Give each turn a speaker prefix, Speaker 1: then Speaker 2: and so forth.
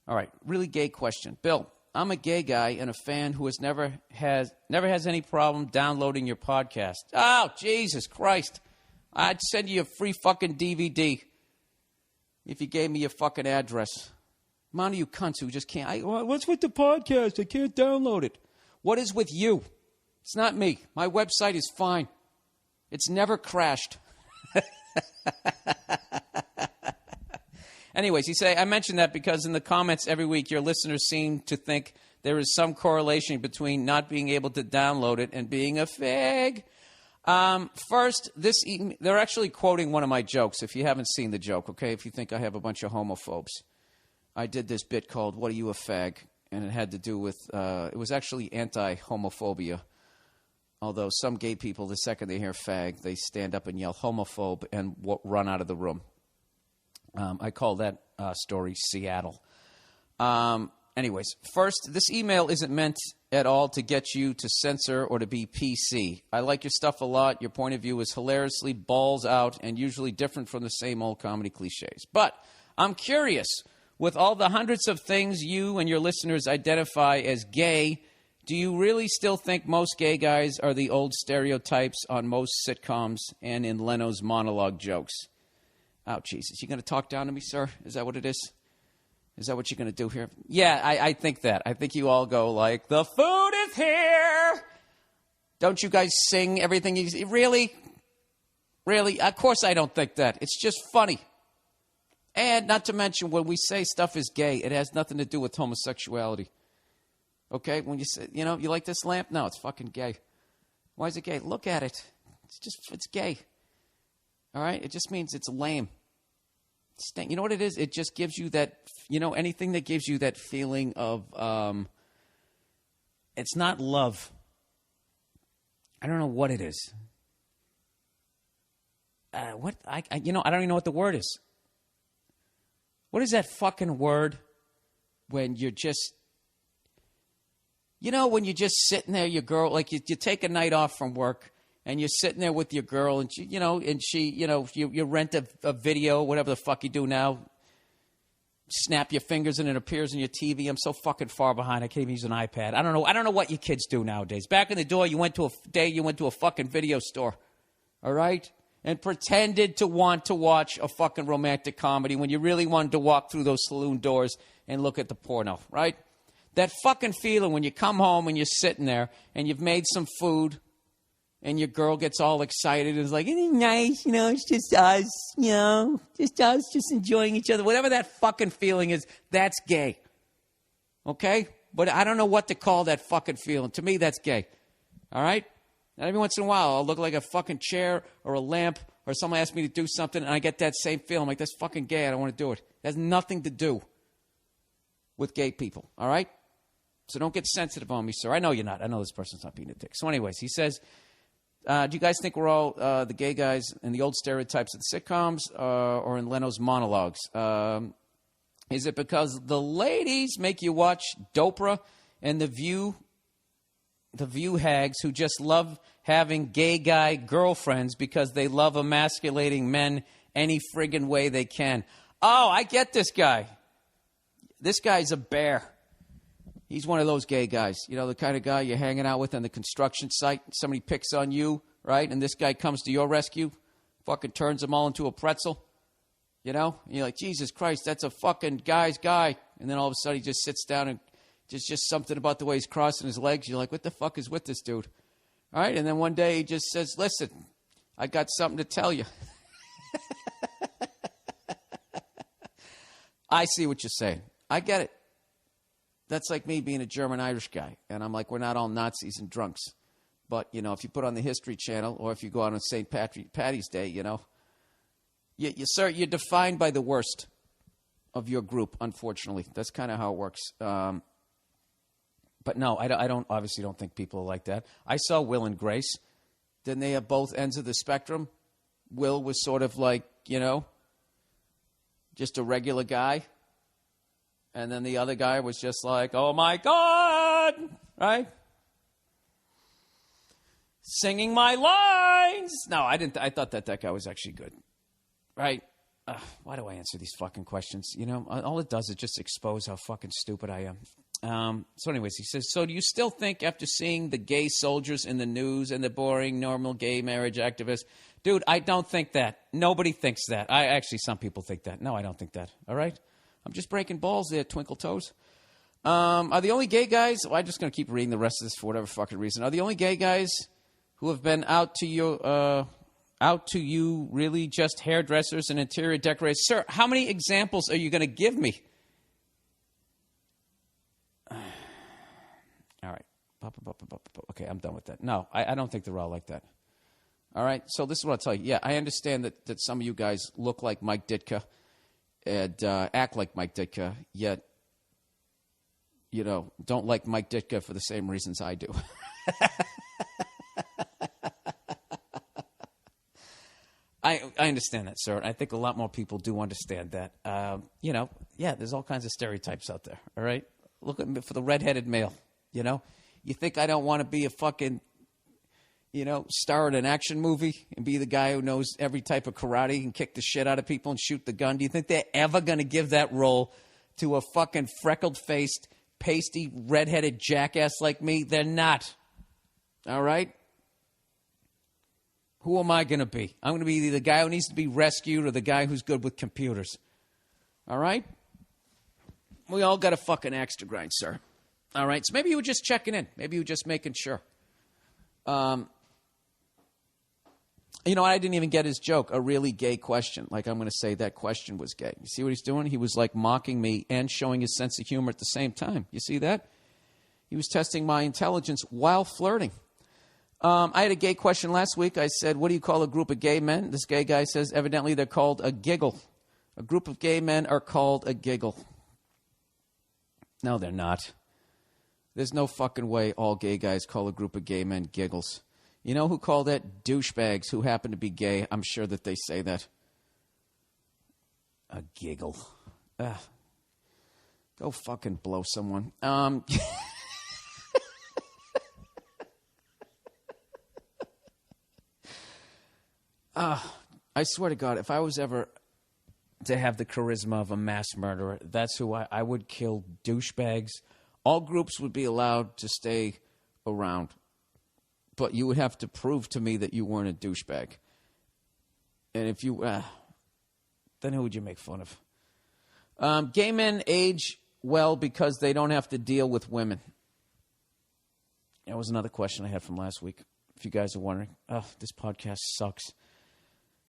Speaker 1: All right, really gay question. Bill, I'm a gay guy and a fan who never has any problem downloading your podcast. Oh, Jesus Christ. I'd send you a free fucking DVD if you gave me your fucking address. Amount of you cunts who just can't. What's with the podcast? I can't download it. What is with you? It's not me. My website is fine. It's never crashed. Anyways, you say, I mentioned that because in the comments every week, your listeners seem to think there is some correlation between not being able to download it and being a fag. First, they're actually quoting one of my jokes, if you haven't seen the joke, okay? If you think I have a bunch of homophobes. I did this bit called, What Are You, a Fag? And it had to do with, it was actually anti-homophobia. Although some gay people, the second they hear fag, they stand up and yell homophobe and run out of the room. I call that story Seattle. Anyways, first, this email isn't meant at all to get you to censor or to be PC. I like your stuff a lot. Your point of view is hilariously balls out and usually different from the same old comedy cliches. But I'm curious, with all the hundreds of things you and your listeners identify as gay, do you really still think most gay guys are the old stereotypes on most sitcoms and in Leno's monologue jokes? Oh, Jesus. You going to talk down to me, sir? Is that what it is? Is that what you're going to do here? Yeah, I think that. I think you all go like, the food is here. Don't you guys sing everything you say? Really? Really? Of course I don't think that. It's just funny. And not to mention, when we say stuff is gay, it has nothing to do with homosexuality. Okay? When you say, you like this lamp? No, it's fucking gay. Why is it gay? Look at it. It's gay. All right? It just means it's lame. You know what it is? It just gives you that, anything that gives you that feeling of, it's not love. I don't know what it is. I don't even know what the word is. What is that fucking word when you're just, when you're just sitting there, your girl, like you take a night off from work, and you're sitting there with your girl, and you rent a video, whatever the fuck you do now. Snap your fingers and it appears on your TV. I'm so fucking far behind. I can't even use an iPad. I don't know what you kids do nowadays. Back in the day, you went to a fucking video store, all right, and pretended to want to watch a fucking romantic comedy when you really wanted to walk through those saloon doors and look at the porno, right? That fucking feeling when you come home and you're sitting there and you've made some food. And your girl gets all excited and is like, isn't it nice? It's just us, just us, just enjoying each other. Whatever that fucking feeling is, that's gay. Okay? But I don't know what to call that fucking feeling. To me, that's gay. All right? And every once in a while, I'll look like a fucking chair or a lamp or someone asks me to do something and I get that same feeling. I'm like, that's fucking gay. I don't want to do it. It has nothing to do with gay people. All right? So don't get sensitive on me, sir. I know you're not. I know this person's not being a dick. So anyways, he says, do you guys think we're all the gay guys in the old stereotypes of the sitcoms or in Leno's monologues? Is it because the ladies make you watch Dopra and the View hags who just love having gay guy girlfriends because they love emasculating men any friggin' way they can? Oh, I get this guy. This guy's a bear. He's one of those gay guys, the kind of guy you're hanging out with on the construction site. Somebody picks on you, right? And this guy comes to your rescue, fucking turns them all into a pretzel, And you're like, Jesus Christ, that's a fucking guy's guy. And then all of a sudden he just sits down and just something about the way he's crossing his legs. You're like, what the fuck is with this dude? All right? And then one day he just says, listen, I got something to tell you. I see what you're saying. I get it. That's like me being a German-Irish guy. And I'm like, we're not all Nazis and drunks. But, if you put on the History Channel or if you go out on St. Patty's Day, you're defined by the worst of your group, unfortunately. That's kind of how it works. But no, I obviously don't think people are like that. I saw Will and Grace. Didn't they have both ends of the spectrum? Will was sort of like, just a regular guy. And then the other guy was just like, oh, my God, right? Singing my lines. No, I didn't. I thought that guy was actually good, right? why do I answer these fucking questions? You know, all it does is just expose how fucking stupid I am. So anyways, he says, so do you still think after seeing the gay soldiers in the news and the boring, normal gay marriage activists? Dude, I don't think that. Nobody thinks that. Some people think that. No, I don't think that. All right? I'm just breaking balls there, Twinkle Toes. Are the only gay guys, I'm just going to keep reading the rest of this for whatever fucking reason. Are the only gay guys who have been out to you really just hairdressers and interior decorators? Sir, how many examples are you going to give me? All right. Okay, I'm done with that. No, I don't think they're all like that. All right, so this is what I'll tell you. Yeah, I understand that some of you guys look like Mike Ditka and act like Mike Ditka, yet, you know, don't like Mike Ditka for the same reasons I do. I understand that, sir. I think a lot more people do understand that. You know, yeah, there's all kinds of stereotypes out there, all right? Look at me for the redheaded male, you know? You think I don't want to be a fucking, you know, star in an action movie and be the guy who knows every type of karate and kick the shit out of people and shoot the gun? Do you think they're ever going to give that role to a fucking freckled-faced, pasty, redheaded jackass like me? They're not. All right? Who am I going to be? I'm going to be the guy who needs to be rescued or the guy who's good with computers. All right? We all got a fucking axe to grind, sir. All right? So maybe you were just checking in. Maybe you were just making sure. You know, I didn't even get his joke. A really gay question. Like, I'm going to say that question was gay. You see what he's doing? He was, like, mocking me and showing his sense of humor at the same time. You see that? He was testing my intelligence while flirting. I had a gay question last week. I said, what do you call a group of gay men? This gay guy says, evidently they're called a giggle. A group of gay men are called a giggle. No, they're not. There's no fucking way all gay guys call a group of gay men giggles. You know who call that? Douchebags who happen to be gay. I'm sure that they say that. A giggle. Go fucking blow someone. I swear to God, if I was ever to have the charisma of a mass murderer, that's who I would kill. Douchebags. All groups would be allowed to stay around, but you would have to prove to me that you weren't a douchebag. And if you, then who would you make fun of? Gay men age well because they don't have to deal with women. That was another question I had from last week. If you guys are wondering, this podcast sucks.